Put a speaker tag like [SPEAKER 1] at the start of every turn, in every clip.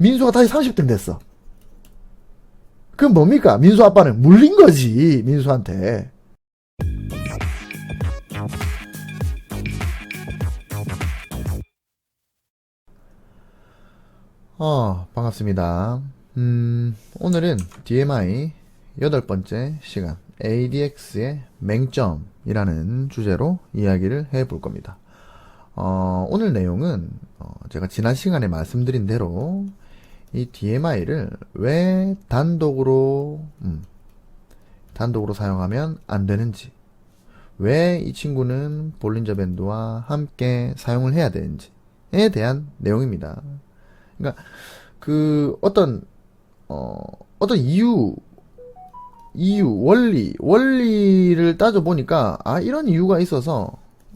[SPEAKER 1] 민수가 다시 30등 됐어. 그럼 뭡니까? 민수 아빠는 물린 거지, 민수한테. 반갑습니다. 오늘은 DMI 8번째 시간 ADX의 맹점이라는 주제로 이야기를 해볼 겁니다. 오늘 내용은 제가 지난 시간에 말씀드린 대로 이 DMI를 왜 단독으로 사용하면 안 되는지, 왜 이 친구는 볼린저 밴드와 함께 사용을 해야 되는지에 대한 내용입니다. 그러니까 어떤 원리를 따져 보니까 이런 이유가 있어서,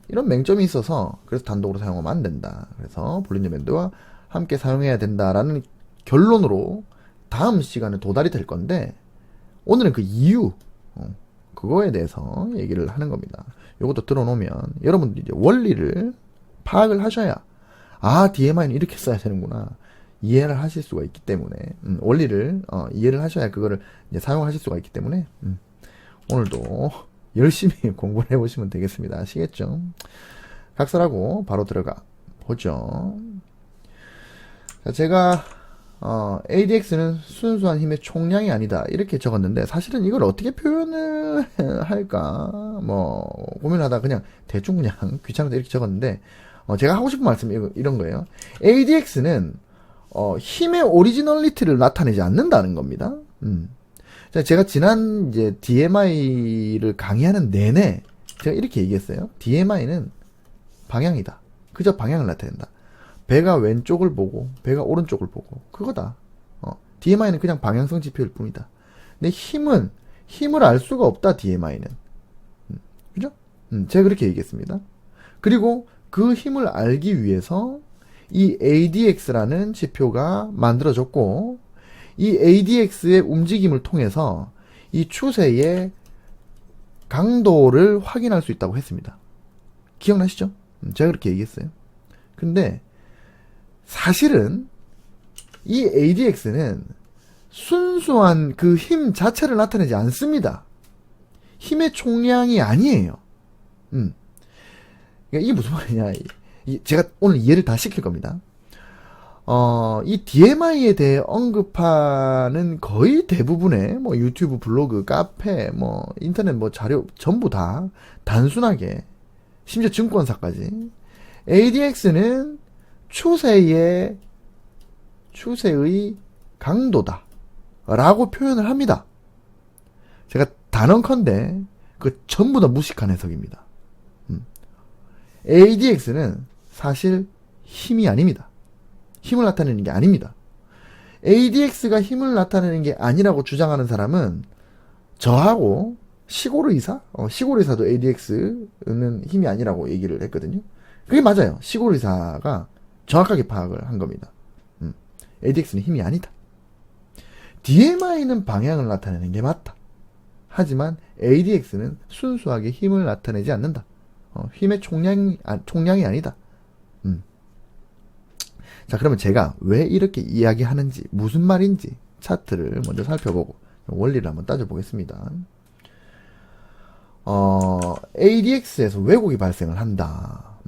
[SPEAKER 1] 이런 맹점이 있어서 그래서 단독으로 사용하면 안 된다. 그래서 볼린저 밴드와 함께 사용해야 된다라는 결론으로 다음 시간에 도달이 될 건데, 오늘은 그 이유, 그거에 대해서 얘기를 하는 겁니다. 요것도 들어놓으면 여러분들이 이제 원리를 파악을 하셔야 DMI는 이렇게 써야 되는구나 이해를 하실 수가 있기 때문에, 원리를 이해를 하셔야 그거를 이제 사용하실 수가 있기 때문에, 오늘도 열심히 공부를 해보시면 되겠습니다. 아시겠죠? 각설하고 바로 들어가 보죠. 자, 제가 ADX는 순수한 힘의 총량이 아니다 이렇게 적었는데, 사실은 이걸 어떻게 표현을 할까 고민하다 그냥 대충 그냥 귀찮아서 이렇게 적었는데, 제가 하고 싶은 말씀이 이런 거예요. ADX는 힘의 오리지널리티를 나타내지 않는다는 겁니다. 제가 지난 이제 DMI를 강의하는 내내 제가 이렇게 얘기했어요. DMI는 방향이다. 그저 방향을 나타낸다. 배가 왼쪽을 보고 배가 오른쪽을 보고 그거다. DMI는 그냥 방향성 지표일 뿐이다. 근데 힘을 알 수가 없다. DMI는. 그죠? 제가 그렇게 얘기했습니다. 그리고 그 힘을 알기 위해서 이 ADX라는 지표가 만들어졌고, 이 ADX의 움직임을 통해서 이 추세의 강도를 확인할 수 있다고 했습니다. 기억나시죠? 제가 그렇게 얘기했어요. 근데 사실은 이 ADX는 순수한 그 힘 자체를 나타내지 않습니다. 힘의 총량이 아니에요. 그러니까 이게 무슨 말이냐. 제가 오늘 이해를 다 시킬 겁니다. 이 DMI에 대해 언급하는 거의 대부분의 유튜브, 블로그, 카페, 인터넷 자료 전부 다 단순하게, 심지어 증권사까지 ADX는 추세의 강도다 라고 표현을 합니다. 제가 단언컨대 그 전부 다 무식한 해석입니다. ADX는 사실 힘이 아닙니다. 힘을 나타내는 게 아닙니다. ADX가 힘을 나타내는 게 아니라고 주장하는 사람은 저하고 시골의사? 시골의사도 ADX는 힘이 아니라고 얘기를 했거든요. 그게 맞아요. 시골의사가 정확하게 파악을 한 겁니다. ADX는 힘이 아니다. DMI는 방향을 나타내는 게 맞다. 하지만 ADX는 순수하게 힘을 나타내지 않는다. 힘의 총량이 아니다. 자, 그러면 제가 왜 이렇게 이야기하는지, 무슨 말인지 차트를 먼저 살펴보고 원리를 한번 따져보겠습니다. ADX에서 왜곡이 발생을 한다.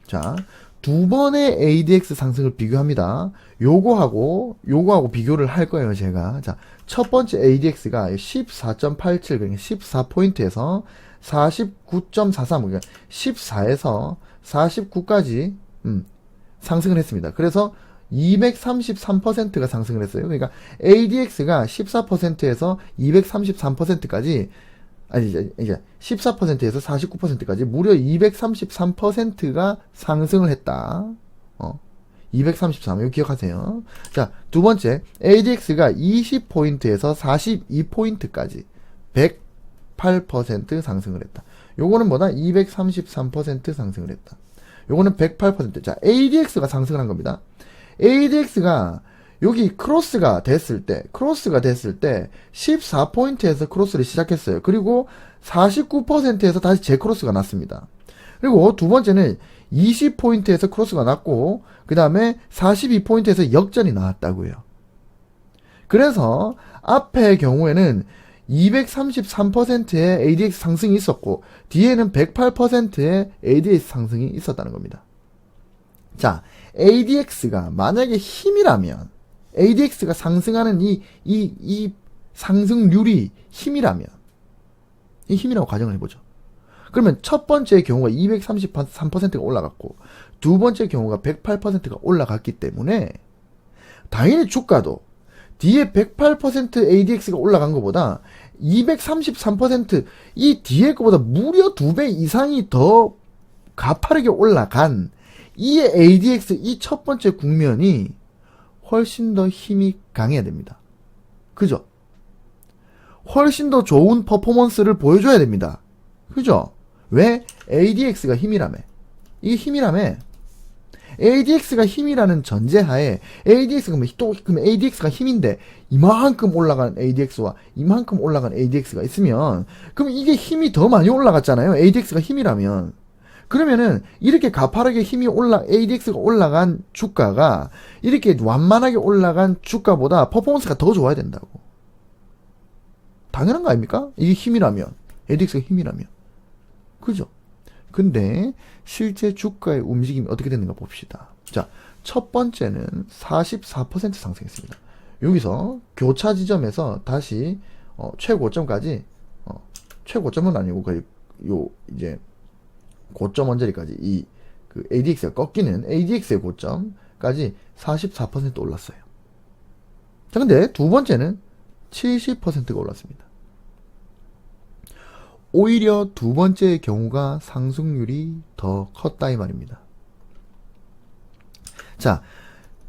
[SPEAKER 1] 자, 두 번의 ADX 상승을 비교합니다. 요거하고 비교를 할 거예요, 제가. 자, 첫 번째 ADX가 14.87, 그러니까 14포인트에서 49.43, 그러니까 14에서 49까지, 상승을 했습니다. 그래서 233%가 상승을 했어요. 그러니까 ADX가 14%에서 233%까지, 이제 14%에서 49%까지 무려 233%가 상승을 했다. 233, 이거 기억하세요. 자, 두 번째, ADX가 20포인트에서 42포인트까지 108% 상승을 했다. 요거는 뭐다? 233% 상승을 했다. 요거는 108%. 자, ADX가 상승을 한 겁니다. ADX가 여기 크로스가 됐을 때 14포인트에서 크로스를 시작했어요. 그리고 49%에서 다시 재크로스가 났습니다. 그리고 두 번째는 20포인트에서 크로스가 났고 그 다음에 42포인트에서 역전이 나왔다고요. 그래서 앞의 경우에는 233%의 ADX 상승이 있었고 뒤에는 108%의 ADX 상승이 있었다는 겁니다. 자, ADX가 만약에 힘이라면 ADX가 상승하는 이 상승률이 힘이라면 이 힘이라고 가정을 해보죠. 그러면 첫 번째 경우가 233%가 올라갔고 두 번째 경우가 108%가 올라갔기 때문에 당연히 주가도 뒤에 108% ADX가 올라간 것보다 233%이 뒤에 것보다 무려 2배 이상이 더 가파르게 올라간 이 ADX 이 첫 번째 국면이 훨씬 더 힘이 강해야 됩니다. 그죠? 훨씬 더 좋은 퍼포먼스를 보여줘야 됩니다. 그죠? 왜? ADX가 힘이라며. 이게 힘이라며. ADX가 힘이라는 전제하에 ADX가 그럼 ADX가 힘인데 이만큼 올라간 ADX와 이만큼 올라간 ADX가 있으면 그럼 이게 힘이 더 많이 올라갔잖아요. ADX가 힘이라면. 그러면은 이렇게 가파르게 ADX가 올라간 주가가 이렇게 완만하게 올라간 주가보다 퍼포먼스가 더 좋아야 된다고. 당연한 거 아닙니까? 이게 힘이라면. ADX가 힘이라면. 그죠? 근데 실제 주가의 움직임이 어떻게 되는가 봅시다. 자, 첫 번째는 44% 상승했습니다. 여기서 교차 지점에서 다시 최고점까지 최고점은 아니고 거의 이제 고점 언저리까지 그 ADX가 꺾이는 ADX의 고점까지 44% 올랐어요. 자, 근데 두 번째는 70%가 올랐습니다. 오히려 두 번째의 경우가 상승률이 더 컸다 이 말입니다. 자,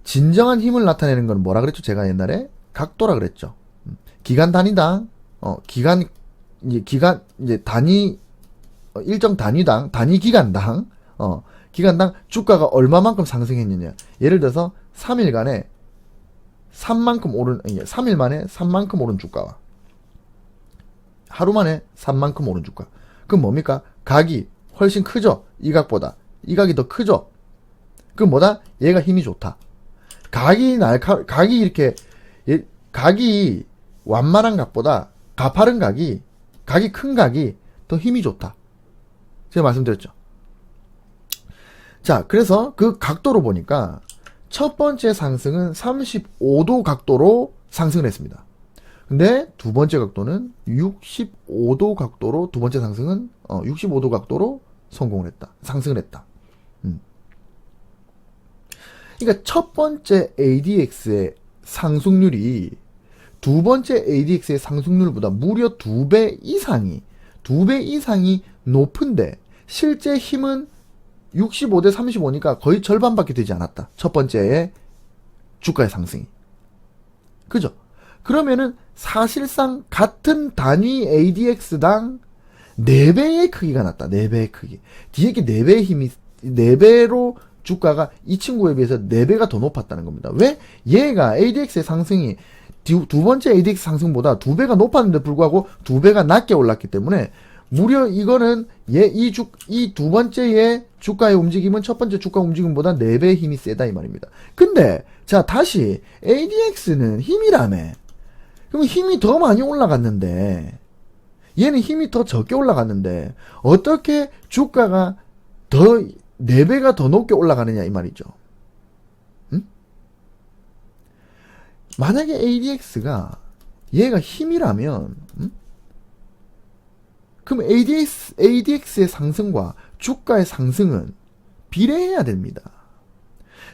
[SPEAKER 1] 진정한 힘을 나타내는 건 뭐라 그랬죠? 제가 옛날에 각도라 그랬죠. 기간 단위당 이제 일정 단위당 단위 기간당 주가가 얼마만큼 상승했느냐. 예를 들어서 3일간에 3일 만에 3만큼 오른 주가와 하루 만에 3만큼 오른 주가. 그럼 뭡니까? 각이 훨씬 크죠? 이 각보다. 이 각이 더 크죠? 그럼 뭐다? 얘가 힘이 좋다. 각이 완만한 각보다 가파른 각이 큰 각이 더 힘이 좋다. 제가 말씀드렸죠. 자, 그래서 그 각도로 보니까 첫 번째 상승은 35도 각도로 상승을 했습니다. 근데 두 번째 각도는 65도 각도로 두 번째 상승은 65도 각도로 상승을 했다. 그러니까 첫 번째 ADX의 상승률이 두 번째 ADX의 상승률보다 무려 2배 이상이 높은데 실제 힘은 65대 35니까 거의 절반밖에 되지 않았다. 첫 번째의 주가의 상승이. 그죠? 그러면은 사실상 같은 단위 ADX당 4배의 크기가 났다. 4배의 크기. 뒤에 게 4배의 힘이 4배로 주가가 이 친구에 비해서 4배가 더 높았다는 겁니다. 왜? 얘가 ADX의 상승이 두 번째 ADX 상승보다 2배가 높았는데 불구하고 2배가 낮게 올랐기 때문에 무려 이거는 이 두 번째의 주가의 움직임은 첫 번째 주가 움직임보다 4배의 힘이 세다 이 말입니다. 근데 자 다시 ADX는 힘이라며. 그럼 힘이 더 많이 올라갔는데 얘는 힘이 더 적게 올라갔는데 어떻게 주가가 4배가 더 높게 올라가느냐 이 말이죠. 응? 만약에 ADX가 얘가 힘이라면 그럼 ADX의 상승과 주가의 상승은 비례해야 됩니다.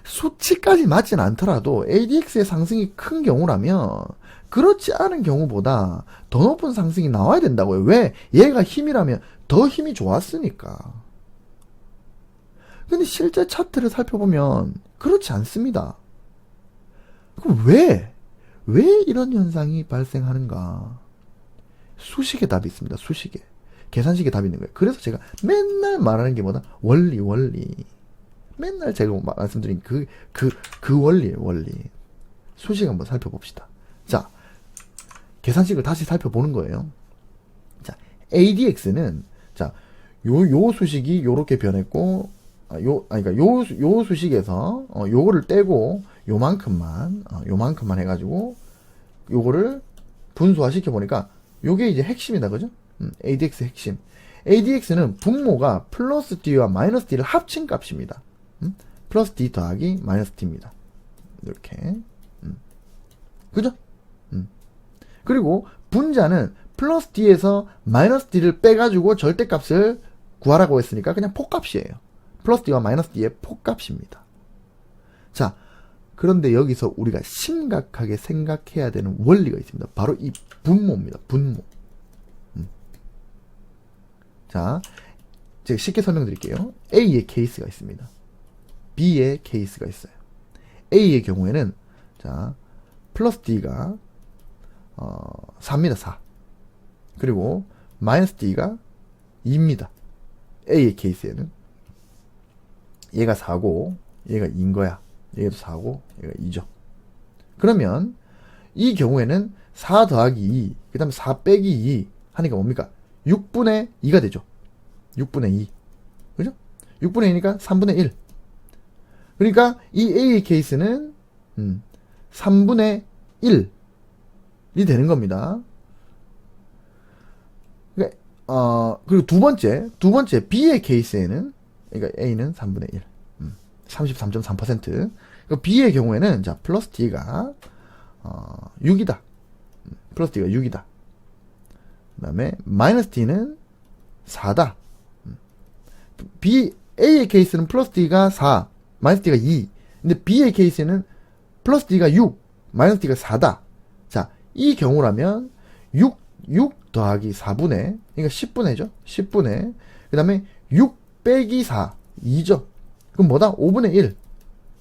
[SPEAKER 1] 수치까지 맞진 않더라도 ADX의 상승이 큰 경우라면 그렇지 않은 경우보다 더 높은 상승이 나와야 된다고요. 왜? 얘가 힘이라면 더 힘이 좋았으니까. 근데 실제 차트를 살펴보면 그렇지 않습니다. 그럼 왜 이런 현상이 발생하는가? 수식의 답이 있습니다. 수식의. 계산식의 답이 있는 거예요. 그래서 제가 맨날 말하는 게 뭐다? 원리. 맨날 제가 말씀드린 그 원리예요, 원리. 수식 한번 살펴봅시다. 자, 계산식을 다시 살펴보는 거예요. 자, ADX는, 자, 요 수식이 요렇게 변했고, 그러니까 요 수식에서, 요거를 떼고, 요만큼만 해가지고, 요거를 분수화 시켜보니까, 요게 이제 핵심이다, 그죠? ADX 핵심. ADX는 분모가 플러스 D와 마이너스 D를 합친 값입니다. 플러스 D 더하기 마이너스 D입니다. 이렇게. 그죠? 그리고 분자는 플러스 D에서 마이너스 D를 빼가지고 절대값을 구하라고 했으니까 그냥 폭값이에요. 플러스 D와 마이너스 D의 폭값입니다. 자, 그런데 여기서 우리가 심각하게 생각해야 되는 원리가 있습니다. 바로 이 분모입니다. 분모. 자, 제가 쉽게 설명드릴게요. A의 케이스가 있습니다. B의 케이스가 있어요. A의 경우에는 자, 플러스 D가 4입니다. 4. 그리고 마이너스 D가 2입니다. A의 케이스에는 얘가 4고 얘가 2인 거야. 얘도 4고 얘가 2죠. 그러면 이 경우에는 4 더하기 2, 그 다음에 4 빼기 2 하니까 뭡니까? 6분의 2가 되죠. 6분의 2. 그죠? 6분의 2니까 3분의 1. 그러니까 이 A의 케이스는 3분의 1이 되는 겁니다. 그러니까 그리고 두 번째 B의 케이스에는 그러니까 A는 3분의 1. 33.3%. 그러니까 B의 경우에는 자, 플러스 D가 6이다. 플러스 D가 6이다. 그다음에 마이너스 D는 4다. A의 케이스는 플러스 D가 4, 마이너스 D가 2. 근데 B의 케이스는 플러스 D가 6, 마이너스 D가 4다. 자, 이 경우라면 6 더하기 4분의, 그러니까 10분의죠. 10분의. 그 다음에 6 빼기 4, 2죠. 그럼 뭐다? 5분의 1.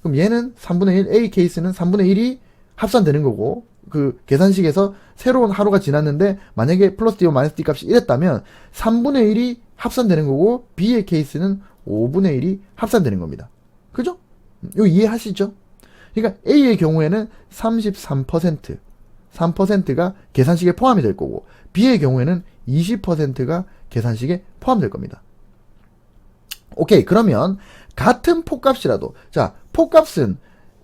[SPEAKER 1] 그럼 얘는 3분의 1, A 케이스는 3분의 1이 합산되는 거고, 그 계산식에서 새로운 하루가 지났는데 만약에 플러스 D와 마이너스 D 값이 이랬다면 3분의 1이 합산되는 거고 B의 케이스는 5분의 1이 합산되는 겁니다. 그죠? 이거 이해하시죠? 그러니까 A의 경우에는 33%, 3%가 계산식에 포함이 될 거고 B의 경우에는 20%가 계산식에 포함될 겁니다. 오케이, 그러면 같은 폭값이라도, 자, 폭값은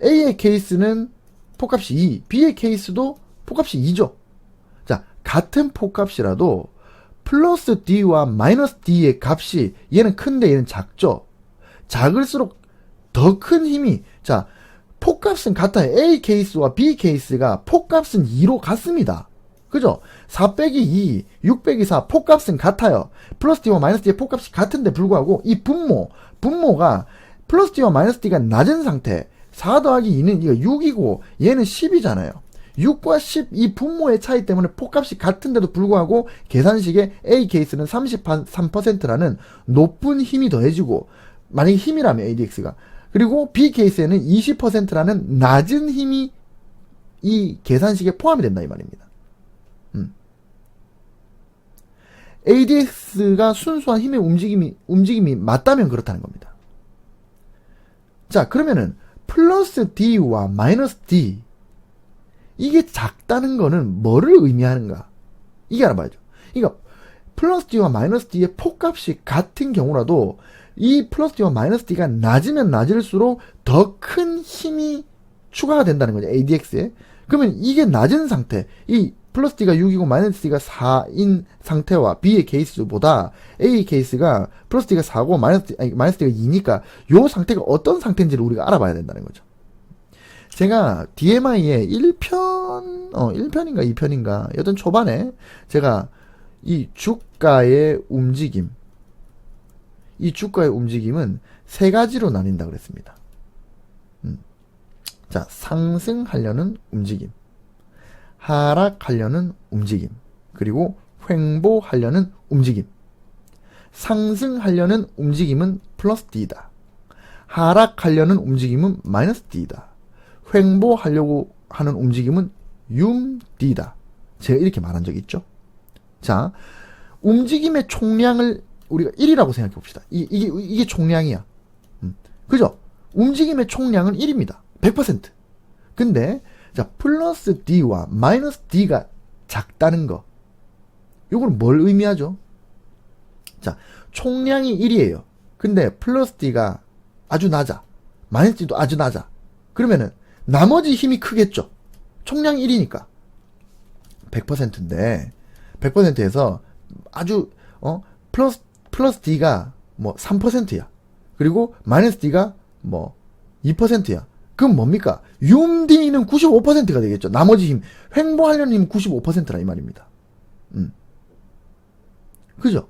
[SPEAKER 1] A의 케이스는 폭값이 2, B의 케이스도 폭값이 2죠. 자, 같은 폭값이라도 플러스 D와 마이너스 D의 값이 얘는 큰데 얘는 작죠. 작을수록 더 큰 힘이, 자, 폭값은 같아요. A 케이스와 B 케이스가 폭값은 2로 같습니다. 그죠? 4 빼기 2, 6 빼기 4 폭값은 같아요. 플러스 D와 마이너스 D의 폭값이 같은데 불구하고 이 분모가 플러스 D와 마이너스 D가 낮은 상태, 4 더하기 2는 이거 6이고 얘는 10이잖아요. 6과 10 이 분모의 차이 때문에 폭값이 같은데도 불구하고 계산식에 A 케이스는 33%라는 높은 힘이 더해지고, 만약에 힘이라면 ADX가, 그리고 B 케이스에는 20%라는 낮은 힘이 이 계산식에 포함이 된다 이 말입니다. ADX가 순수한 힘의 움직임이 맞다면 그렇다는 겁니다. 자, 그러면은 플러스 D와 마이너스 D, 이게 작다는 거는 뭐를 의미하는가? 이게 알아봐야죠. 그러니까 플러스 D와 마이너스 D의 폭값이 같은 경우라도 이 플러스 D와 마이너스 D가 낮으면 낮을수록 더 큰 힘이 추가가 된다는 거죠. ADX에. 그러면 이게 낮은 상태, 이 플러스 D가 6이고 마이너스 D가 4인 상태와 B의 케이스보다 A 케이스가 플러스 D가 4고 마이너스 D가 2니까 요 상태가 어떤 상태인지를 우리가 알아봐야 된다는 거죠. 제가 DMI의 1편인가 2편인가 여튼 초반에 제가 이 주가의 움직임은 세 가지로 나뉜다 그랬습니다. 자, 상승하려는 움직임, 하락하려는 움직임, 그리고 횡보하려는 움직임. 상승하려는 움직임은 플러스 D다. 하락하려는 움직임은 마이너스 D다. 횡보하려고 하는 움직임은 D다. 제가 이렇게 말한 적 있죠. 자, 움직임의 총량을 우리가 1이라고 생각해 봅시다. 이게 총량이야. 그죠? 움직임의 총량은 1입니다. 100%. 근데 자, 플러스 D와 마이너스 D가 작다는 거, 이건 뭘 의미하죠? 자, 총량이 1이에요. 근데 플러스 D가 아주 낮아. 마이너스 D도 아주 낮아. 그러면은 나머지 힘이 크겠죠. 총량 1이니까 100%인데 100%에서 아주 플러스 D가 뭐 3%야. 그리고 마이너스 D가 뭐 2%야. 그럼 뭡니까? 융D는 95%가 되겠죠. 나머지 힘, 횡보하려는 힘은 95%라 이 말입니다. 그죠?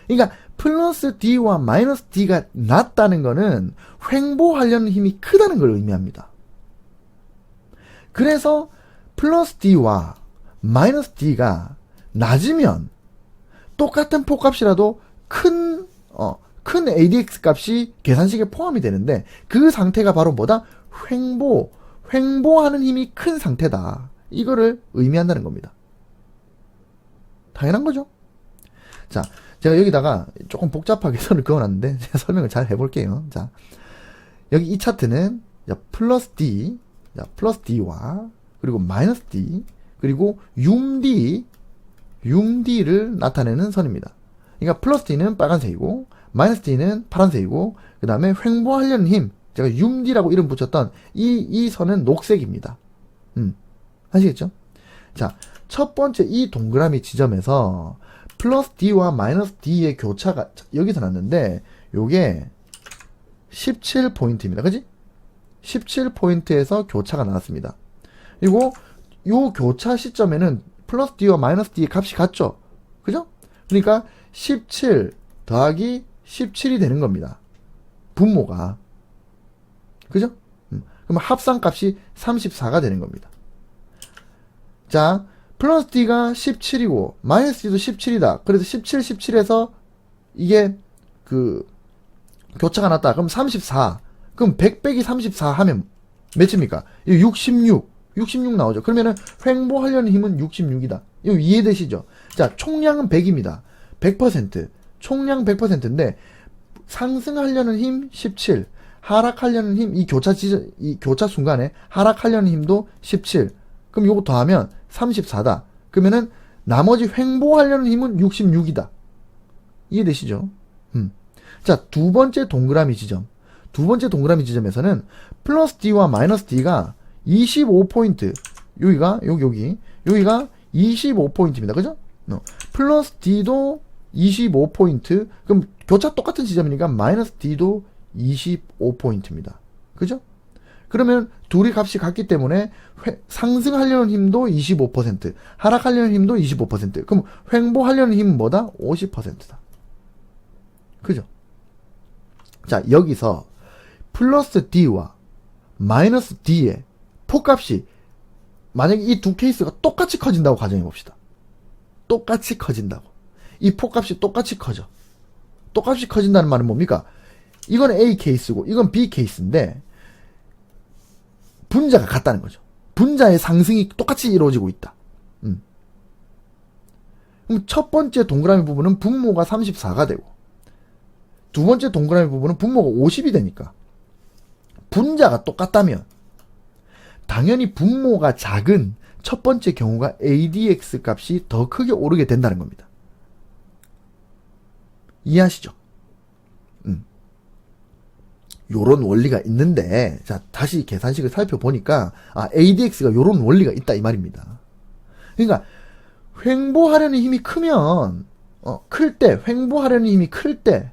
[SPEAKER 1] 그러니까 플러스 D와 마이너스 D가 낮다는 거는 횡보하려는 힘이 크다는 걸 의미합니다. 그래서 플러스 D와 마이너스 D가 낮으면 똑같은 폭값이라도 큰 ADX 값이 계산식에 포함이 되는데 그 상태가 바로 뭐다? 횡보하는 힘이 큰 상태다. 이거를 의미한다는 겁니다. 당연한 거죠. 자, 제가 여기다가 조금 복잡하게 선을 그어놨는데 제가 설명을 잘 해볼게요. 자, 여기 이 차트는 플러스 D와 그리고 마이너스 D 그리고 융D를 나타내는 선입니다. 그러니까 플러스 D는 빨간색이고 마이너스 D는 파란색이고 그 다음에 횡보하려는 힘, 제가 융D라고 이름 붙였던 이 선은 녹색입니다. 아시겠죠? 자, 첫 번째 이 동그라미 지점에서 플러스 D와 마이너스 D의 교차가 여기서 났는데 요게 17포인트입니다. 그지? 17포인트에서 교차가 나왔습니다. 그리고 요 교차 시점에는 플러스 D와 마이너스 D의 값이 같죠? 그죠? 그러니까 17 더하기 17이 되는 겁니다. 분모가. 그죠? 그럼 합산값이 34가 되는 겁니다. 자, 플러스 D가 17이고 마이너스 D도 17이다. 그래서 17, 17에서 이게 교차가 났다. 그럼 34. 그럼 100 빼기 34 하면 몇입니까? 66 나오죠. 그러면은 횡보하려는 힘은 66이다. 이거 이해되시죠? 자, 총량은 100입니다. 100%. 총량 100%인데 상승하려는 힘 17. 하락하려는 힘, 이 교차 순간에 하락하려는 힘도 17. 그럼 요거 더하면 34다. 그러면은 나머지 횡보하려는 힘은 66이다. 이해되시죠? 자, 두 번째 동그라미 지점에서는 플러스 D와 마이너스 D가 25포인트. 여기가 25포인트입니다. 그죠? 플러스 D도 25포인트. 그럼 교차 똑같은 지점이니까 마이너스 D도 25포인트입니다. 그죠? 그러면 둘이 값이 같기 때문에 상승하려는 힘도 25%, 하락하려는 힘도 25%. 그럼 횡보하려는 힘은 뭐다? 50%다. 그죠? 자, 여기서 플러스 D와 마이너스 D의 폭값이 만약에 이 두 케이스가 똑같이 커진다고 가정해 봅시다. 똑같이 커진다고. 이 폭값이 똑같이 커져. 똑같이 커진다는 말은 뭡니까? 이건 A 케이스고 이건 B 케이스인데 분자가 같다는 거죠. 분자의 상승이 똑같이 이루어지고 있다. 그럼 첫 번째 동그라미 부분은 분모가 34가 되고 두 번째 동그라미 부분은 분모가 50이 되니까 분자가 똑같다면 당연히 분모가 작은 첫 번째 경우가 ADX 값이 더 크게 오르게 된다는 겁니다. 이해하시죠? 요런 원리가 있는데, 자, 다시 계산식을 살펴보니까, ADX가 요런 원리가 있다, 이 말입니다. 그러니까, 횡보하려는 힘이 크면, 횡보하려는 힘이 클 때,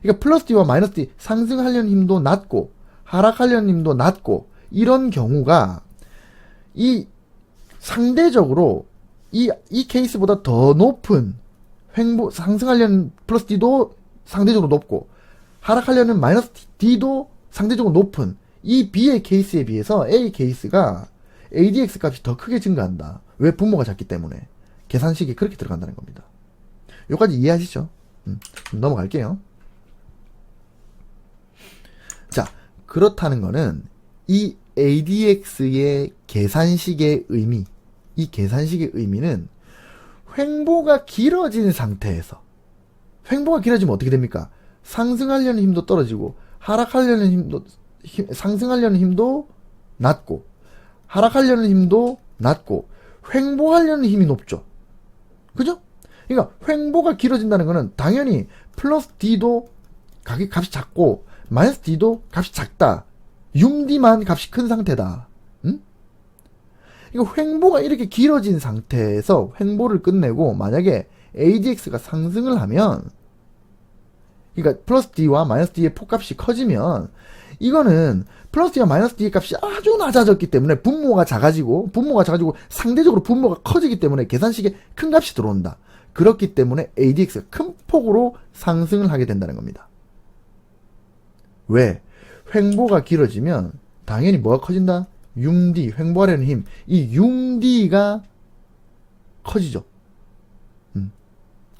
[SPEAKER 1] 그러니까 플러스 D와 마이너스 D, 상승하려는 힘도 낮고, 하락하려는 힘도 낮고, 이런 경우가, 상대적으로, 이 케이스보다 더 높은, 상승하려는 플러스 D도 상대적으로 높고, 하락하려는 마이너스 D도 상대적으로 높은 이 B의 케이스에 비해서 A 케이스가 ADX 값이 더 크게 증가한다. 왜? 분모가 작기 때문에. 계산식이 그렇게 들어간다는 겁니다. 여기까지 이해하시죠? 넘어갈게요. 자, 그렇다는 거는 이 ADX의 계산식의 의미, 이 계산식의 의미는 횡보가 길어진 상태에서, 횡보가 길어지면 어떻게 됩니까? 상승하려는 힘도 떨어지고 상승하려는 힘도 낮고 하락하려는 힘도 낮고 횡보하려는 힘이 높죠. 그죠? 그러니까 횡보가 길어진다는 거는 당연히 플러스 D도 값이 작고 마이너스 D도 값이 작다. 융D만 값이 큰 상태다. 이거 횡보가 이렇게 길어진 상태에서 횡보를 끝내고 만약에 ADX가 상승을 하면, 그러니까 플러스 D와 마이너스 D의 폭값이 커지면 이거는 플러스 D와 마이너스 D의 값이 아주 낮아졌기 때문에 분모가 작아지고 상대적으로 분모가 커지기 때문에 계산식에 큰 값이 들어온다. 그렇기 때문에 ADX가 큰 폭으로 상승을 하게 된다는 겁니다. 왜? 횡보가 길어지면 당연히 뭐가 커진다? 융D, 횡보하려는 힘. 이 융D가 커지죠.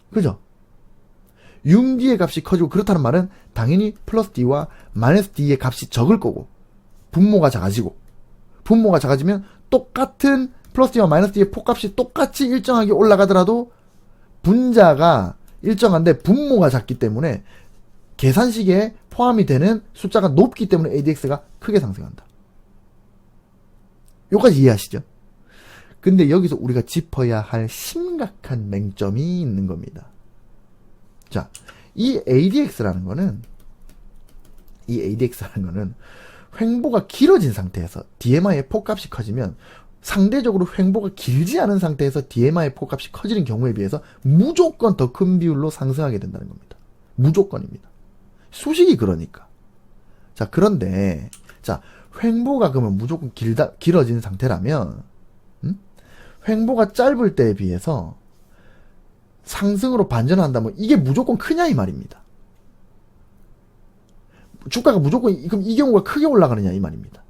[SPEAKER 1] 그죠? 융D의 값이 커지고, 그렇다는 말은 당연히 플러스 D와 마이너스 D의 값이 적을 거고, 분모가 작아지면 똑같은 플러스 D와 마이너스 D의 폭값이 똑같이 일정하게 올라가더라도 분자가 일정한데 분모가 작기 때문에 계산식에 포함이 되는 숫자가 높기 때문에 ADX가 크게 상승한다. 요까지 이해하시죠? 근데 여기서 우리가 짚어야 할 심각한 맹점이 있는 겁니다. 자, 이 ADX라는 거는 횡보가 길어진 상태에서 DMI의 폭값이 커지면, 상대적으로 횡보가 길지 않은 상태에서 DMI의 폭값이 커지는 경우에 비해서 무조건 더 큰 비율로 상승하게 된다는 겁니다. 무조건입니다. 수식이 그러니까. 자, 그런데 자, 횡보가 그러면 무조건 길어진 상태라면, 횡보가 짧을 때에 비해서 상승으로 반전한다면 이게 무조건 크냐 이 말입니다. 주가가 무조건 그럼 이 경우가 크게 올라가느냐 이 말입니다.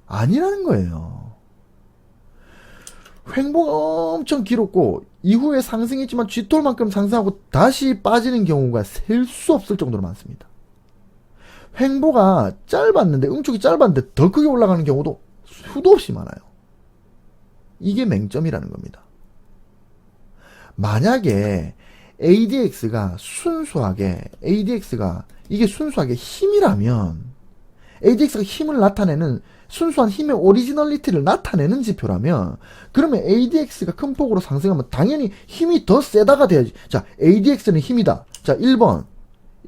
[SPEAKER 1] 아니라는 거예요. 횡보가 엄청 길었고 이후에 상승했지만 쥐톨만큼 상승하고 다시 빠지는 경우가 셀 수 없을 정도로 많습니다. 횡보가 짧았는데, 응축이 짧았는데 더 크게 올라가는 경우도 수도 없이 많아요. 이게 맹점이라는 겁니다. 만약에 ADX가 이게 순수하게 힘이라면, ADX가 힘을 나타내는, 순수한 힘의 오리지널리티를 나타내는 지표라면, 그러면 ADX가 큰 폭으로 상승하면 당연히 힘이 더 세다가 돼야지. 자, ADX는 힘이다. 자, 1번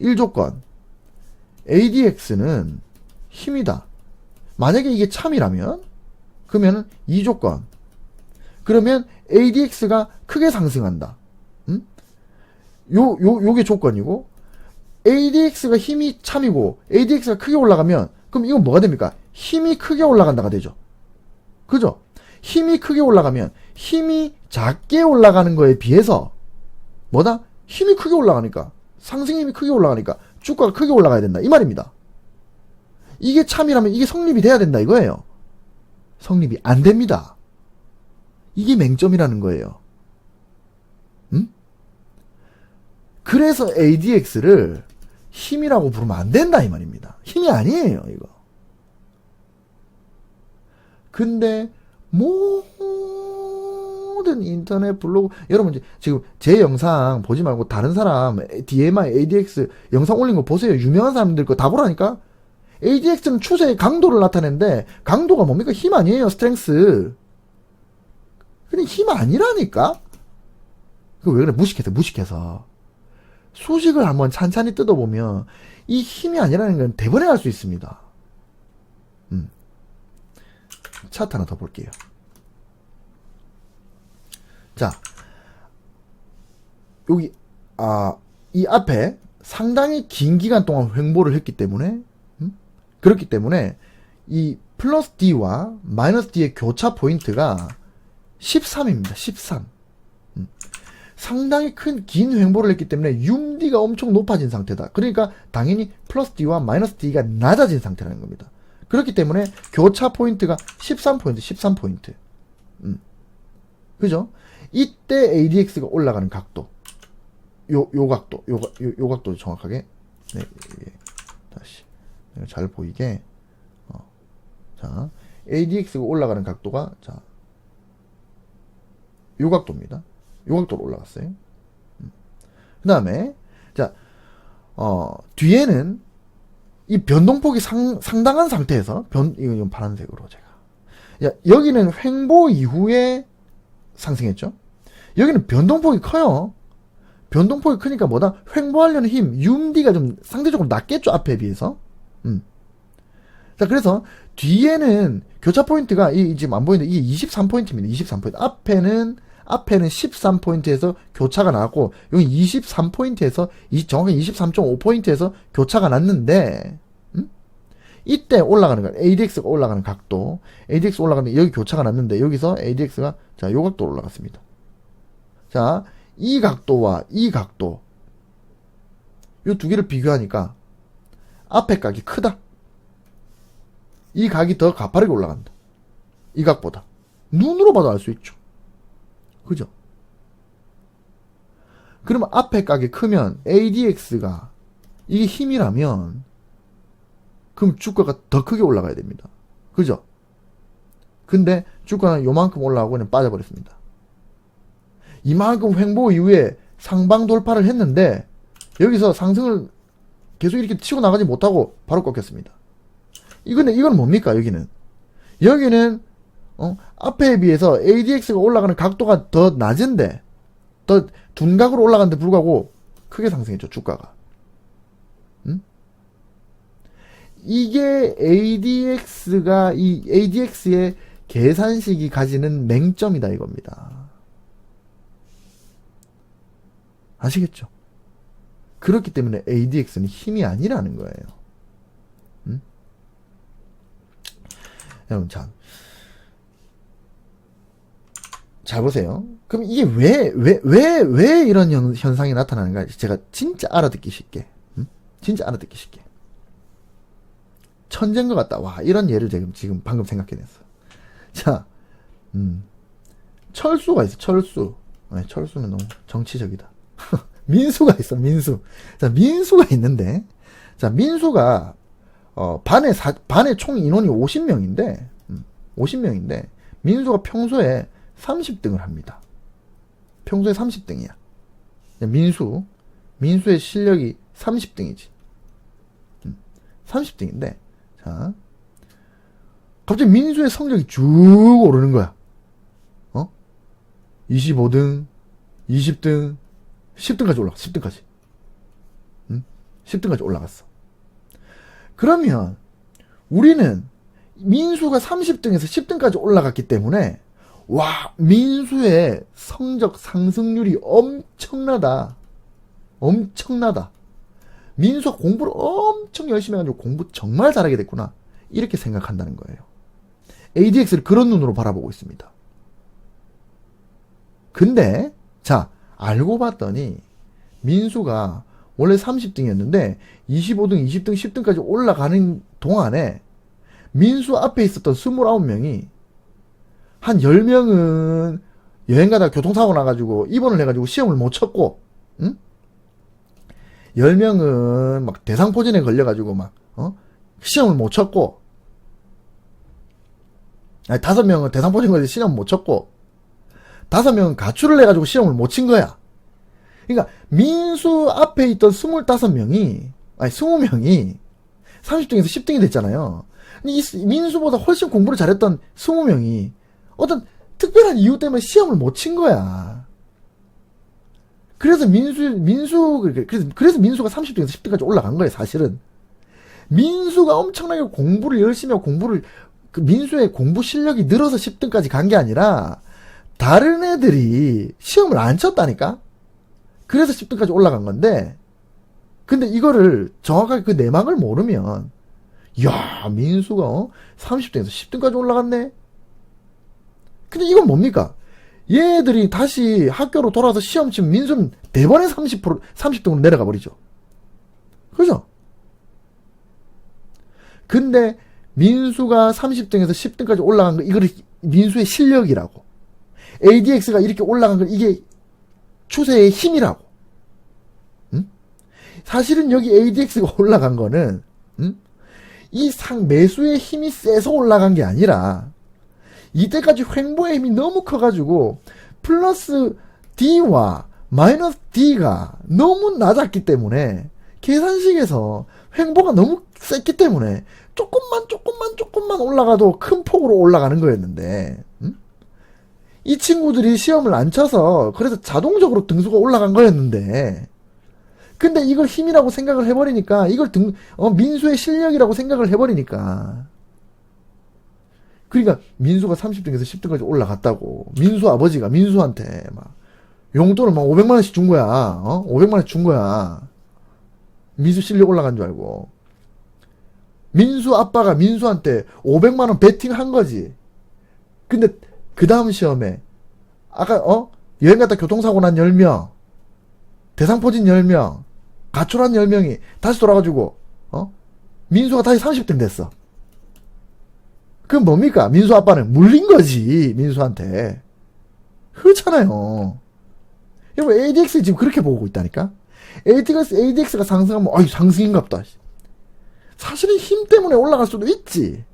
[SPEAKER 1] 1조건 ADX는 힘이다. 만약에 이게 참이라면, 그러면 2조건. 그러면 ADX가 크게 상승한다. 요게 조건이고, ADX가 힘이 참이고, ADX가 크게 올라가면, 그럼 이건 뭐가 됩니까? 힘이 크게 올라간다가 되죠. 그죠? 힘이 크게 올라가면, 힘이 작게 올라가는 거에 비해서, 뭐다? 힘이 크게 올라가니까, 상승 힘이 크게 올라가니까, 주가가 크게 올라가야 된다. 이 말입니다. 이게 참이라면 이게 성립이 돼야 된다 이거예요. 성립이 안 됩니다. 이게 맹점이라는 거예요. 그래서 ADX를 힘이라고 부르면 안 된다 이 말입니다. 힘이 아니에요 이거. 근데 모든 인터넷 블로그, 여러분 지금 제 영상 보지 말고 다른 사람 DMI, ADX 영상 올린 거 보세요. 유명한 사람들 거 다 보라니까. ADX는 추세의 강도를 나타내는데, 강도가 뭡니까? 힘 아니에요. 스트렝스. 근데 힘 아니라니까? 그거 왜 그래? 무식해서. 수식을 한번 찬찬히 뜯어보면 이 힘이 아니라는 건 대번에 알 수 있습니다. 차트 하나 더 볼게요. 자, 여기 이 앞에 상당히 긴 기간 동안 횡보를 했기 때문에, 그렇기 때문에 이 플러스 D와 마이너스 D의 교차 포인트가 13입니다. 13. 상당히 긴 횡보를 했기 때문에 융D가 엄청 높아진 상태다. 그러니까 당연히 플러스 D와 마이너스 D가 낮아진 상태라는 겁니다. 그렇기 때문에 교차 포인트가 13포인트. 그죠? 이때 ADX가 올라가는 각도. 요 각도 정확하게. 네, 다시. 잘 보이게. 자, ADX가 올라가는 각도가, 자, 요 각도입니다. 요 각도로 올라갔어요. 그 다음에, 자, 뒤에는 이 변동폭이 상당한 상태에서, 이건 파란색으로 제가. 야, 여기는 횡보 이후에 상승했죠? 여기는 변동폭이 커요. 변동폭이 크니까 뭐다? 횡보하려는 힘, UMD가 좀 상대적으로 낮겠죠, 앞에 비해서. 자, 그래서 뒤에는 교차 포인트가 지금 안 보이는데 이게 23포인트입니다. 23포인트. 앞에는 13포인트에서 교차가 나왔고 여기 23포인트에서 정확히 23.5포인트에서 교차가 났는데 이때 올라가는 거 ADX가 올라가는 각도 ADX 올라가는데 여기 교차가 났는데 여기서 ADX가 자, 요 각도로 올라갔습니다. 자, 이 각도와 이 각도 요 두 개를 비교하니까 앞에 각이 크다. 이 각이 더 가파르게 올라간다. 이 각보다. 눈으로 봐도 알 수 있죠. 그죠? 그러면 앞에 각이 크면 ADX가 이게 힘이라면 그럼 주가가 더 크게 올라가야 됩니다. 그죠? 근데 주가는 요만큼 올라가고 그냥 빠져버렸습니다. 이만큼 횡보 이후에 상방 돌파를 했는데 여기서 상승을 계속 이렇게 치고 나가지 못하고 바로 꺾였습니다. 이건 뭡니까? 여기는 앞에 비해서 ADX가 올라가는 각도가 더 낮은데 더 둔각으로 올라가는데 불구하고 크게 상승했죠, 주가가. 이게 이 ADX의 계산식이 가지는 맹점이다 이겁니다. 아시겠죠? 그렇기 때문에 ADX는 힘이 아니라는 거예요. 여러분 잘 보세요. 그럼 이게 왜 이런 현상이 나타나는가? 제가 진짜 알아듣기 쉽게. 진짜 알아듣기 쉽게. 천재인 것 같다. 와, 이런 예를 지금 방금 생각해냈어. 자, 철수가 있어, 철수. 아니, 철수는 너무 정치적이다. 민수가 있어, 민수. 자, 민수가 있는데, 자, 민수가, 반에 총 인원이 50명인데, 50명인데, 민수가 평소에 30등을 합니다. 평소에 30등이야. 민수의 실력이 30등이지. 30등인데, 자, 갑자기 민수의 성적이 쭉 오르는 거야. 25등, 20등, 10등까지 올라갔어. 10등까지. 10등까지 올라갔어. 그러면 우리는 민수가 30등에서 10등까지 올라갔기 때문에 와, 민수의 성적 상승률이 엄청나다. 엄청나다. 민수가 공부를 엄청 열심히 해가지고 공부 정말 잘하게 됐구나. 이렇게 생각한다는 거예요. ADX를 그런 눈으로 바라보고 있습니다. 근데 자, 알고 봤더니 민수가 원래 30등이었는데 25등, 20등, 10등까지 올라가는 동안에 민수 앞에 있었던 29명이 한 10명은 여행 가다가 교통사고 나가지고 입원을 해가지고 시험을 못 쳤고, 10명은 막 대상포진에 걸려가지고 시험을 못 쳤고, 아니 5명은 대상포진 걸려 시험 못 쳤고, 5명은 가출을 해가지고 시험을 못 친 거야. 그러니까 민수 앞에 있던 20명이 30등에서 10등이 됐잖아요. 이 민수보다 훨씬 공부를 잘했던 20명이 어떤 특별한 이유 때문에 시험을 못 친 거야. 그래서 민수가 30등에서 10등까지 올라간 거예요, 사실은. 민수가 엄청나게 공부를 열심히 하고 민수의 공부 실력이 늘어서 10등까지 간 게 아니라 다른 애들이 시험을 안 쳤다니까? 그래서 10등까지 올라간 건데, 근데 이거를 정확하게 그 내막을 모르면, 야, 민수가 30등에서 10등까지 올라갔네? 근데 이건 뭡니까? 얘들이 다시 학교로 돌아와서 시험 치면 민수는 대번에 30등으로 내려가 버리죠. 그죠? 근데 민수가 30등에서 10등까지 올라간 거, 이거를 민수의 실력이라고. ADX가 이렇게 올라간 건 이게 추세의 힘이라고. 사실은 여기 ADX가 올라간 거는 이 매수의 힘이 세서 올라간 게 아니라 이때까지 횡보의 힘이 너무 커가지고 플러스 D와 마이너스 D가 너무 낮았기 때문에 계산식에서 횡보가 너무 셌기 때문에 조금만 올라가도 큰 폭으로 올라가는 거였는데 이 친구들이 시험을 안 쳐서 그래서 자동적으로 등수가 올라간 거였는데, 근데 이걸 힘이라고 생각을 해버리니까, 이걸 민수의 실력이라고 생각을 해버리니까, 그러니까 민수가 30등에서 10등까지 올라갔다고 민수 아버지가 민수한테 막 용돈을 막 500만원씩 준 거야. 500만원씩 준 거야. 민수 실력 올라간 줄 알고. 민수 아빠가 민수한테 500만원 베팅한 거지. 근데 그 다음 시험에 아까 여행 갔다 교통사고 난 10명, 대상포진 10명, 가출한 10명이 다시 돌아가지고 민수가 다시 30등 됐어. 그건 뭡니까? 민수 아빠는 물린 거지, 민수한테. 그렇잖아요. 여러분, ADX 지금 그렇게 보고 있다니까? ADX가 상승하면, 상승인갑다. 사실은 힘 때문에 올라갈 수도 있지.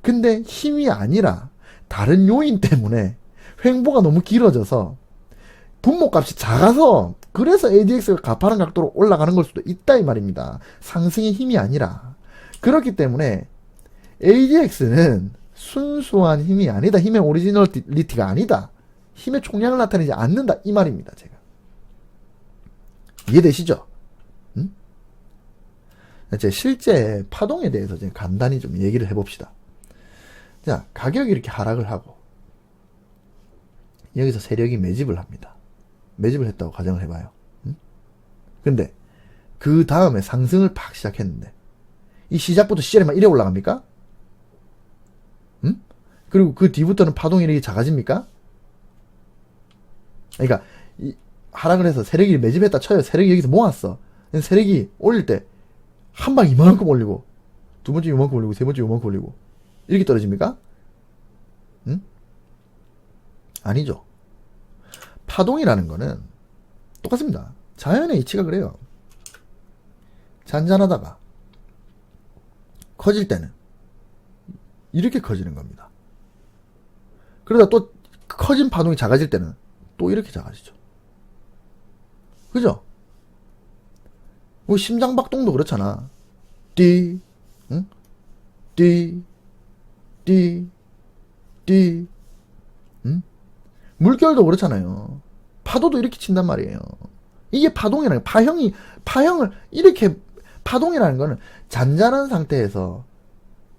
[SPEAKER 1] 근데 힘이 아니라, 다른 요인 때문에, 횡보가 너무 길어져서, 분모값이 작아서, 그래서 ADX가 가파른 각도로 올라가는 걸 수도 있다, 이 말입니다. 상승의 힘이 아니라. 그렇기 때문에, ADX는 순수한 힘이 아니다. 힘의 오리지널리티가 아니다. 힘의 총량을 나타내지 않는다. 이 말입니다. 제가. 이해되시죠? 응? 제 실제 파동에 대해서 간단히 좀 얘기를 해봅시다. 자, 가격이 이렇게 하락을 하고 여기서 세력이 매집을 합니다. 매집을 했다고 가정을 해봐요. 응? 근데 그 다음에 상승을 팍 시작했는데 이 시작부터 시절에만 이래 올라갑니까? 그리고 그 뒤부터는 파동이 이렇게 작아집니까? 그러니까 하락을 해서 세력이 매집했다 쳐요. 세력이 여기서 모았어. 세력이 올릴 때 한 방 이만큼 올리고, 두 번째 이만큼 올리고, 세 번째 이만큼 올리고 이렇게 떨어집니까? 응? 아니죠. 파동이라는 거는 똑같습니다. 자연의 이치가 그래요. 잔잔하다가 커질 때는 이렇게 커지는 겁니다. 그러다 또 커진 파동이 작아질 때는 또 이렇게 작아지죠. 그죠? 뭐 심장박동도 그렇잖아. 띠, 응? 띠, 띠, 띠, 응? 물결도 그렇잖아요. 파도도 이렇게 친단 말이에요. 이게 파동이라는 파형을 이렇게 파동이라는 거는 잔잔한 상태에서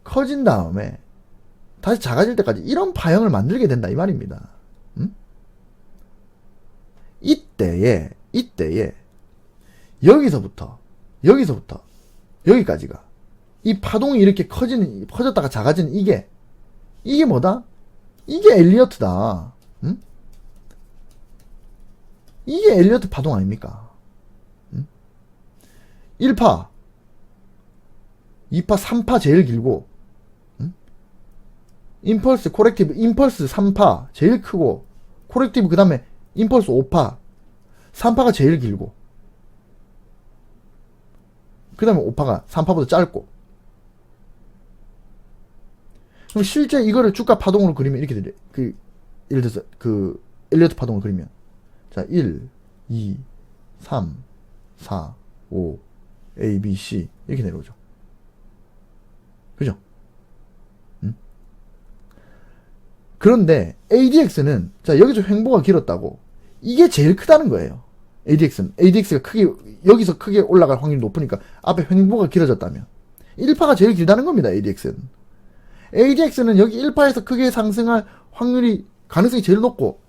[SPEAKER 1] 커진 다음에 다시 작아질 때까지 이런 파형을 만들게 된다 이 말입니다. 응? 이때에 여기서부터 여기까지가 이 파동이 이렇게 커졌다가 작아지는 이게 뭐다? 이게 엘리어트다. 응? 이게 엘리어트 파동 아닙니까? 응? 1파 2파 3파 제일 길고, 임펄스 코렉티브 임펄스 3파 제일 크고, 코렉티브 그 다음에 임펄스 5파 3파가 제일 길고, 그 다음에 5파가 3파보다 짧고. 그럼 실제 이거를 주가 파동으로 그리면 이렇게 되죠. 예를 들어서 엘리어트 파동을 그리면, 자 1, 2, 3, 4, 5 A, B, C 이렇게 내려오죠. 그죠? 그런데 ADX는 자 여기서 횡보가 길었다고 이게 제일 크다는 거예요. ADX가 여기서 크게 올라갈 확률이 높으니까 앞에 횡보가 길어졌다면 1파가 제일 길다는 겁니다. ADX는 여기 1파에서 크게 상승할 가능성이 제일 높고,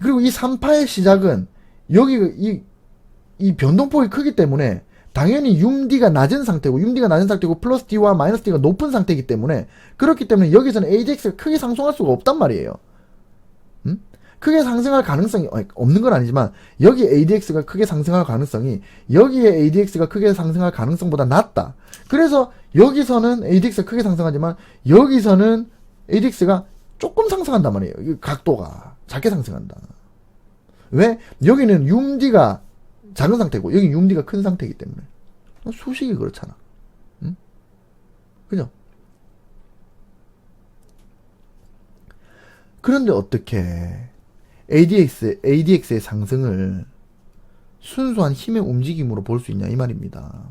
[SPEAKER 1] 그리고 이 3파의 시작은 여기 이 변동폭이 크기 때문에 당연히 융D가 낮은 상태고 플러스 D와 마이너스 D가 높은 상태이기 때문에, 그렇기 때문에 여기서는 ADX가 크게 상승할 수가 없단 말이에요. 크게 상승할 가능성이 없는 건 아니지만 여기 ADX가 크게 상승할 가능성이 여기에 ADX가 크게 상승할 가능성보다 낮다. 그래서 여기서는 ADX가 크게 상승하지만 여기서는 ADX가 조금 상승한단 말이에요. 각도가 작게 상승한다. 왜? 여기는 융D가 작은 상태고 여기 융D가 큰 상태이기 때문에. 수식이 그렇잖아. 응? 그죠? 그런데 어떻게 ADX의 상승을 순수한 힘의 움직임으로 볼 수 있냐 이 말입니다.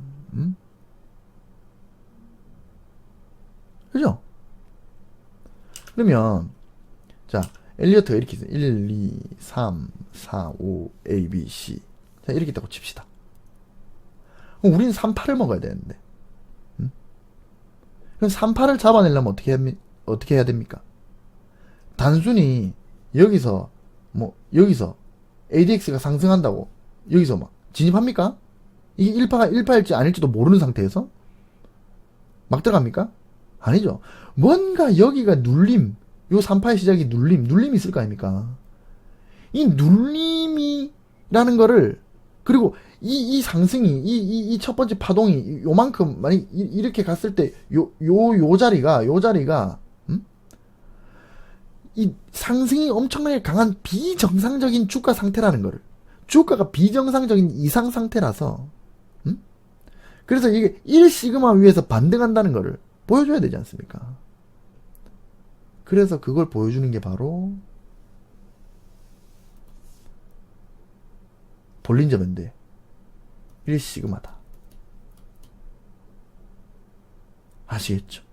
[SPEAKER 1] 그죠? 그러면 자, 엘리어트가 이렇게 있어요. 1, 2, 3, 4, 5, A, B, C. 자, 이렇게 있다고 칩시다. 그럼 우리는 3, 8을 먹어야 되는데. 그럼 3, 8을 잡아내려면 어떻게 해야 됩니까? 단순히 여기서 여기서 ADX가 상승한다고 여기서 막 진입합니까? 이게 1파일지 아닐지도 모르는 상태에서 막 들어갑니까? 아니죠. 뭔가 여기가 눌림, 요 3파의 시작이 눌림이 있을 거 아닙니까? 이 눌림이라는 거를, 그리고 이 상승이, 이 첫 번째 파동이 요만큼, 만약 이렇게 갔을 때, 요 자리가, 이 상승이 엄청나게 강한 비정상적인 주가 상태라는 거를, 주가가 비정상적인 이상 상태라서, 그래서 이게 1시그마 위에서 반등한다는 거를 보여줘야 되지 않습니까? 그래서 그걸 보여주는 게 바로 볼린저 밴드의 1시그마다. 아시겠죠?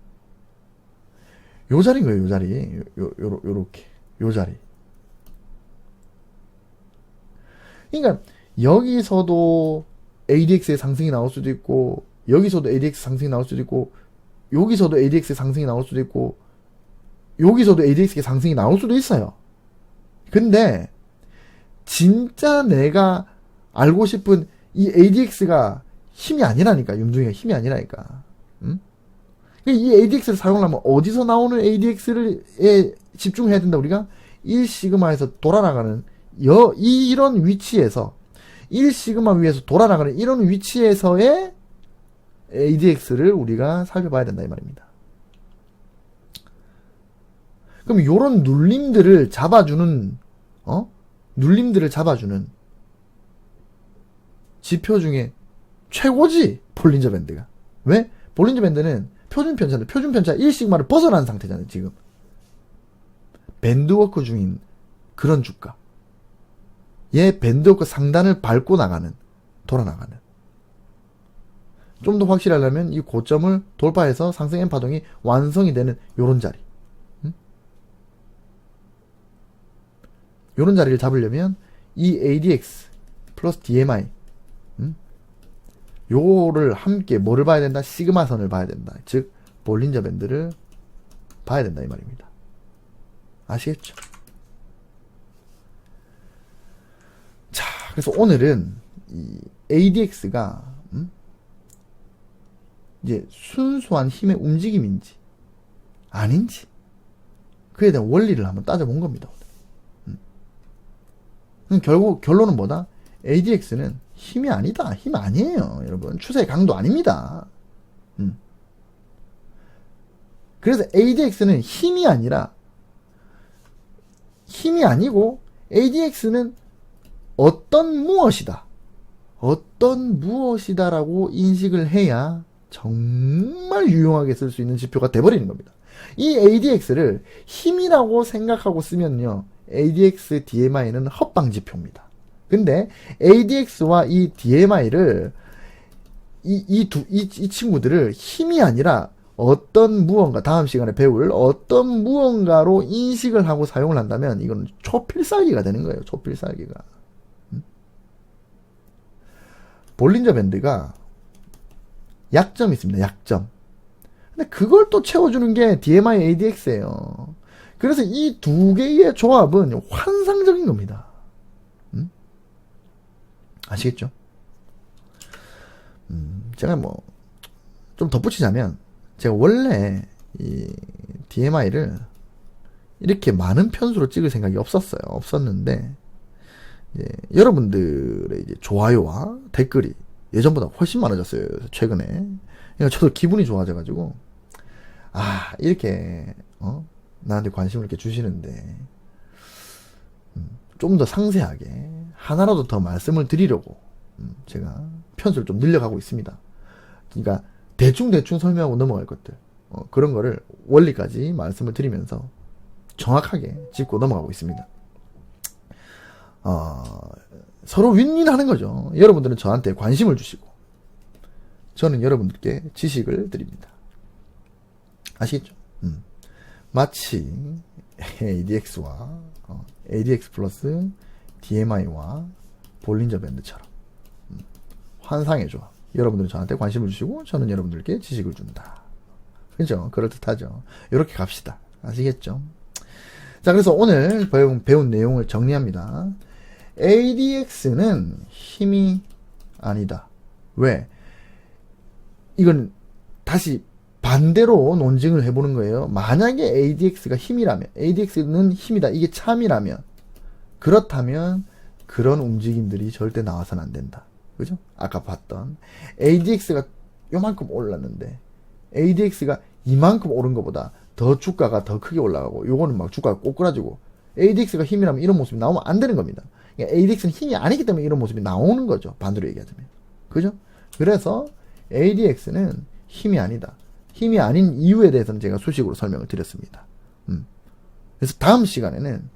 [SPEAKER 1] 요 자리인 거예요, 요 자리. 요렇게. 요 자리. 그러니까, 여기서도 ADX의 상승이 나올 수도 있고, 여기서도 ADX 상승이 나올 수도 있고, 여기서도 ADX의 상승이 나올 수도 있고, 여기서도 ADX의 상승이 나올 수도 있어요. 근데, 진짜 내가 알고 싶은 이 ADX가 힘이 아니라니까, 윤중이가 힘이 아니라니까. 응? 이 ADX를 사용하려면 어디서 나오는 ADX에 집중해야 된다, 우리가? 1시그마에서 돌아나가는, 이런 위치에서, 1시그마 위에서 돌아나가는 이런 위치에서의 ADX를 우리가 살펴봐야 된다, 이 말입니다. 그럼 요런 눌림들을 잡아주는 지표 중에 최고지, 볼린저 밴드가. 왜? 볼린저 밴드는 표준 편차 1시그마를 벗어난 상태잖아요, 지금. 밴드워크 중인 그런 주가. 얘 밴드워크 상단을 밟고 돌아나가는. 좀 더 확실하려면 이 고점을 돌파해서 상승 M 파동이 완성이 되는 요런 자리. 요런 자리를 잡으려면 이 ADX 플러스 DMI 요거를 함께 뭐를 봐야 된다? 시그마선을 봐야 된다. 즉 볼린저 밴드를 봐야 된다, 이 말입니다. 아시겠죠? 자, 그래서 오늘은 이 ADX가 이제 순수한 힘의 움직임인지 아닌지 그에 대한 원리를 한번 따져본 겁니다. 결국 결론은 뭐다? ADX는 힘이 아니다. 힘 아니에요, 여러분. 추세의 강도 아닙니다. 그래서 ADX는 힘이 아니고 ADX는 어떤 무엇이다라고 인식을 해야 정말 유용하게 쓸 수 있는 지표가 돼버리는 겁니다. 이 ADX를 힘이라고 생각하고 쓰면요, ADX DMI는 헛방 지표입니다. 근데 ADX와 이 DMI를 이 친구들을 힘이 아니라 어떤 무언가, 다음 시간에 배울 어떤 무언가로 인식을 하고 사용을 한다면 이건 초필살기가 되는 거예요. 초필살기가. 볼린저 밴드가 약점이 있습니다. 약점. 근데 그걸 또 채워주는 게 DMI ADX예요. 그래서 이 두 개의 조합은 환상적인 겁니다. 아시겠죠? 제가 좀 덧붙이자면, 제가 원래 이 DMI를 이렇게 많은 편수로 찍을 생각이 없었는데, 이제 여러분들의 이제 좋아요와 댓글이 예전보다 훨씬 많아졌어요, 최근에. 그러니까 저도 기분이 좋아져가지고, 이렇게, 나한테 관심을 이렇게 주시는데, 좀 더 상세하게, 하나라도 더 말씀을 드리려고, 제가 편수를 좀 늘려가고 있습니다. 그러니까, 대충 설명하고 넘어갈 것들, 그런 거를 원리까지 말씀을 드리면서 정확하게 짚고 넘어가고 있습니다. 서로 윈윈하는 거죠. 여러분들은 저한테 관심을 주시고, 저는 여러분들께 지식을 드립니다. 아시겠죠? 마치 ADX와 ADX 플러스 DMI와 볼린저 밴드처럼 환상의 조합. 여러분들은 저한테 관심을 주시고 저는 여러분들께 지식을 준다. 그죠? 그럴듯하죠. 이렇게 갑시다. 아시겠죠? 자, 그래서 오늘 배운 내용을 정리합니다. ADX는 힘이 아니다. 왜? 이건 다시 반대로 논증을 해보는 거예요. 만약에 ADX가 힘이라면, ADX는 힘이다. 이게 참이라면, 그렇다면 그런 움직임들이 절대 나와서는 안 된다. 그죠? 아까 봤던 ADX가 요만큼 올랐는데 ADX가 이만큼 오른 것보다 더 주가가 더 크게 올라가고 요거는 막 주가가 꼬꾸라지고 ADX가 힘이라면 이런 모습이 나오면 안 되는 겁니다. 그러니까 ADX는 힘이 아니기 때문에 이런 모습이 나오는 거죠. 반대로 얘기하자면. 그죠? 그래서 ADX는 힘이 아니다. 힘이 아닌 이유에 대해서는 제가 수식으로 설명을 드렸습니다. 그래서 다음 시간에는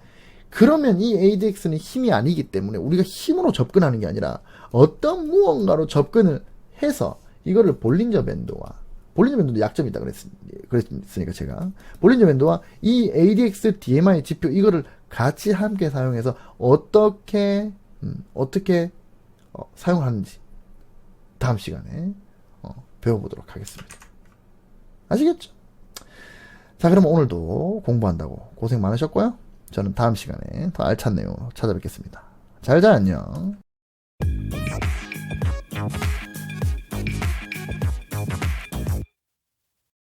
[SPEAKER 1] 그러면 이 ADX는 힘이 아니기 때문에 우리가 힘으로 접근하는 게 아니라 어떤 무언가로 접근을 해서 이거를 볼린저 밴드도 약점이 있다 그랬으니까 제가 볼린저 밴드와 이 ADX DMI 지표 이거를 같이 함께 사용해서 어떻게 사용하는지 다음 시간에 배워보도록 하겠습니다. 아시겠죠? 자, 그럼 오늘도 공부한다고 고생 많으셨고요. 저는 다음 시간에 더 알찬 내용으로 찾아뵙겠습니다. 잘 자, 안녕.